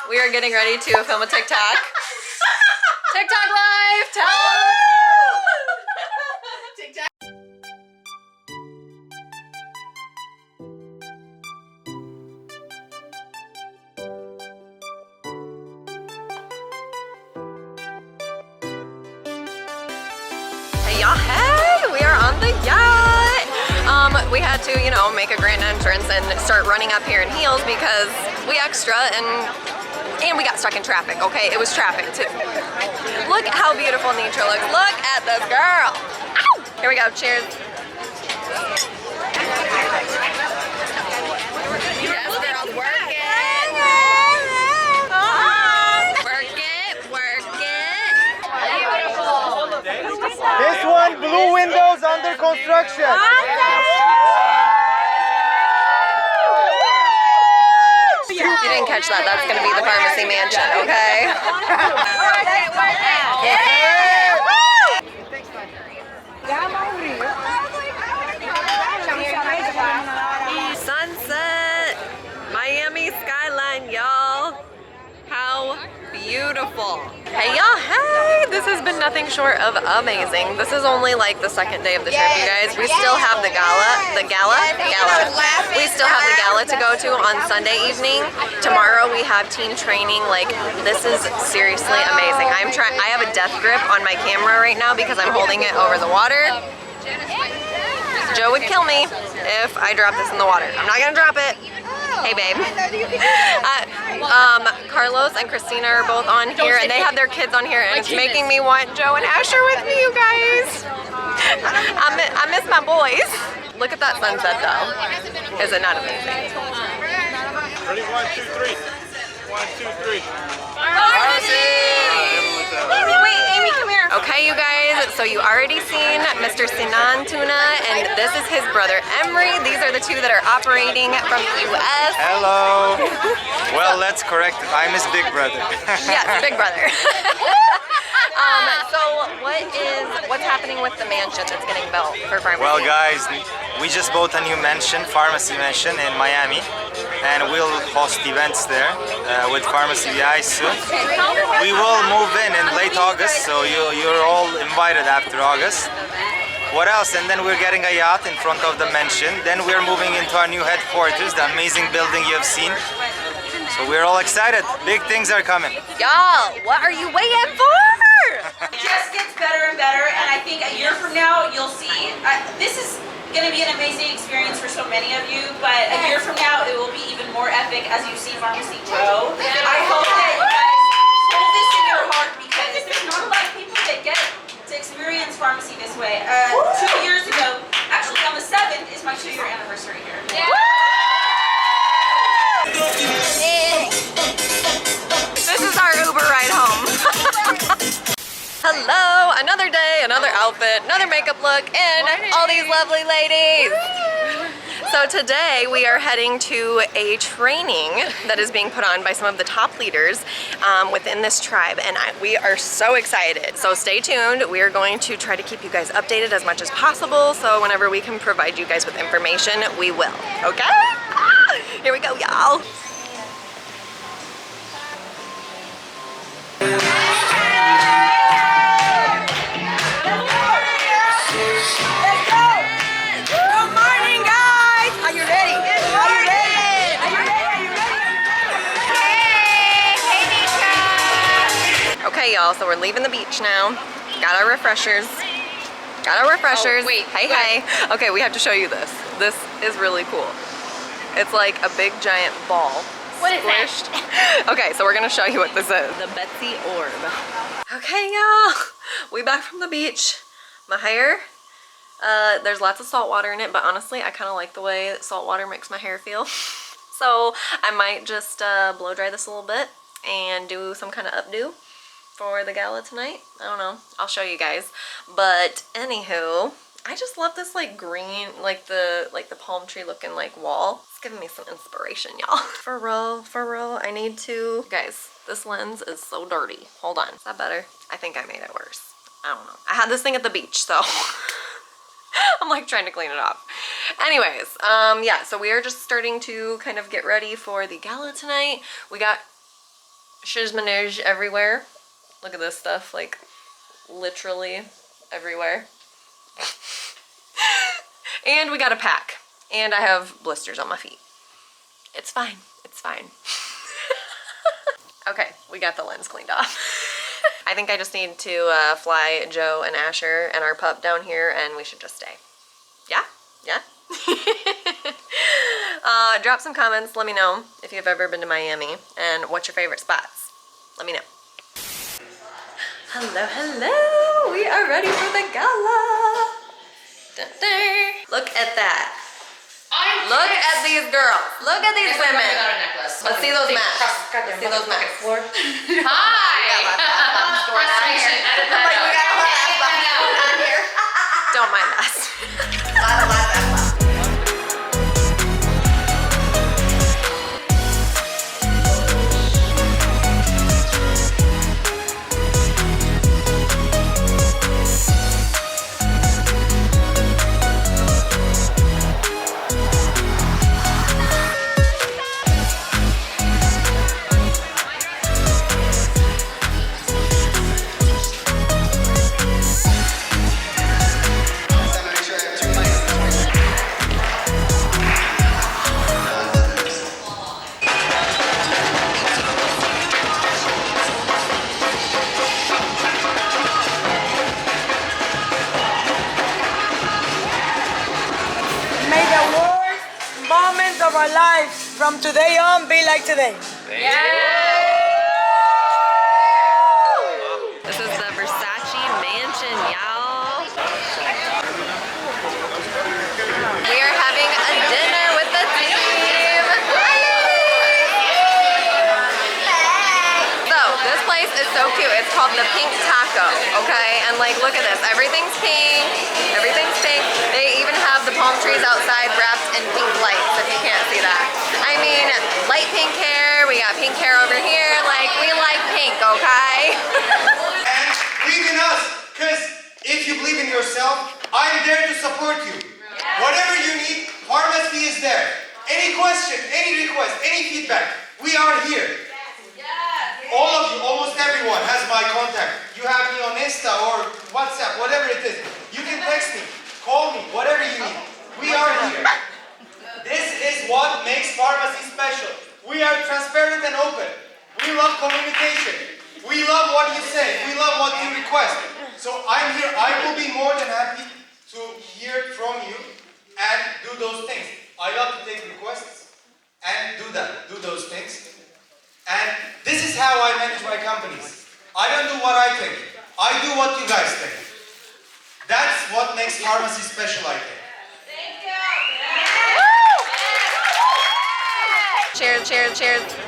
We are getting ready to film a TikTok. TikTok live, tell us. TikTok. Hey y'all, hey, we are on the yacht. We had to, you know, make a grand entrance and start running up here in heels because we extra and we got stuck in traffic, okay? It was traffic too. Look at how beautiful nature looks. Look at this girl. Ow! Here we go, cheers. Yes, girls, work it. Work it, work it. This one, blue windows under construction. You didn't catch that. That's going to be the Farmasi Mansion, okay? Sunset, Miami skyline, y'all. How beautiful. Hey y'all, hey! This has been nothing short of amazing. This is only like the second day of the trip, you guys. We still have the gala. We still have the gala to go to on Sunday evening. Tomorrow we have team training. Like, this is seriously amazing. I have a death grip on my camera right now because I'm holding it over the water. Joe would kill me if I drop this in the water. I'm not gonna drop it. Hey babe. Carlos and Christina are both on here and they have their kids on here and it's making me want Joe and Asher with me, you guys. I miss my boys. Look at that sunset though. Is it not amazing? Ready, 1, 2, 3. 1, 2, 3. Wait, Amy, come here. Okay, you guys, so you already seen Mr. Sinan Tuna, and this is his brother Emery. These are the two that are operating from the U.S. Hello. Well, let's correct it. I'm his big brother. Yes, big brother. So what's happening with the mansion that's getting built for Farmasi? Well, guys, we just bought a new mansion, Farmasi Mansion in Miami, and we'll host events there with Farmasi VI soon. We will move in late August, so you're all invited after August. What else? And then we're getting a yacht in front of the mansion. Then we're moving into our new headquarters, the amazing building you have seen. So we're all excited. Big things are coming. Y'all, what are you waiting for? It just gets better and better, and I think a year from now you'll see. This is going to be an amazing experience for so many of you, but a year from now it will be even more epic as you see Farmasi grow. I hope that you guys hold this in your heart because there's not a lot of people that get to experience Farmasi this way. 2 years ago, actually on the 7th, is my 2-year anniversary here. This is our Uber ride home. Hello, another day, another outfit, another makeup look, and all these lovely ladies. So today we are heading to a training that is being put on by some of the top leaders within this tribe, and we are so excited. So stay tuned. We are going to try to keep you guys updated as much as possible, so whenever we can provide you guys with information, we will, okay? Here we go, y'all. Okay, y'all, so we're leaving the beach now. Got our refreshers. Oh, wait, hey. Okay, we have to show you this. This is really cool. It's like a big giant ball. What is squished. Okay, so we're gonna show you what this is. The Betsy orb. Okay, y'all. We back from the beach. My hair, there's lots of salt water in it, but honestly, I kind of like the way that salt water makes my hair feel. So I might just blow dry this a little bit and do some kind of updo for the gala tonight. I don't know. I'll show you guys. But anywho, I just love this like green, like the palm tree looking like wall. It's giving me some inspiration, y'all. For real, I need to. Guys, this lens is so dirty. Hold on. Is that better? I think I made it worse. I don't know. I had this thing at the beach, so I'm like trying to clean it off. Anyways, yeah, so we are just starting to kind of get ready for the gala tonight. We got Shizmanage everywhere. Look at this stuff, like literally everywhere. And we got a pack. And I have blisters on my feet. It's fine. It's fine. Okay, we got the lens cleaned off. I think I just need to fly Joe and Asher and our pup down here, and we should just stay. Yeah? Yeah? Drop some comments. Let me know if you've ever been to Miami and what's your favorite spots. Let me know. Hello, hello. We are ready for the gala. Dun, dun. Look at that. Look at these girls. Look at these women. Let's see those masks. Let's see those masks. Hi. Don't mind us. Of our lives from today on be like today. Yeah. This is the Versace mansion, y'all. We are having a dinner with the team. So this place is so cute. It's called the Pink Taco, okay? And like, look at this. Everything's pink. Everything's pink. They even have the palm trees outside wrapped in pink lights, if you can't see that. I mean, light pink hair. We got pink hair over here. Like, we like pink, okay? And believe in us, because if you believe in yourself, I'm there to support you. Yeah. Whatever you need, Farmasi is there. Any question, any request, any feedback, we are here. Yes. All of you, almost everyone has my contact. You have me on Insta or WhatsApp, whatever it is. You can text me, call me, whatever you need. We are here. This is what makes Farmasi special. We are transparent and open. We love communication. We love what you say. We love what you request. So I'm here. I will be more than happy to hear from you and do those things. I love to take requests and do those things. And this is how I manage my companies. I don't do what I think. I do what you guys think. That's what makes Farmasi special, I think. Thank you. Cheers, cheers, cheers.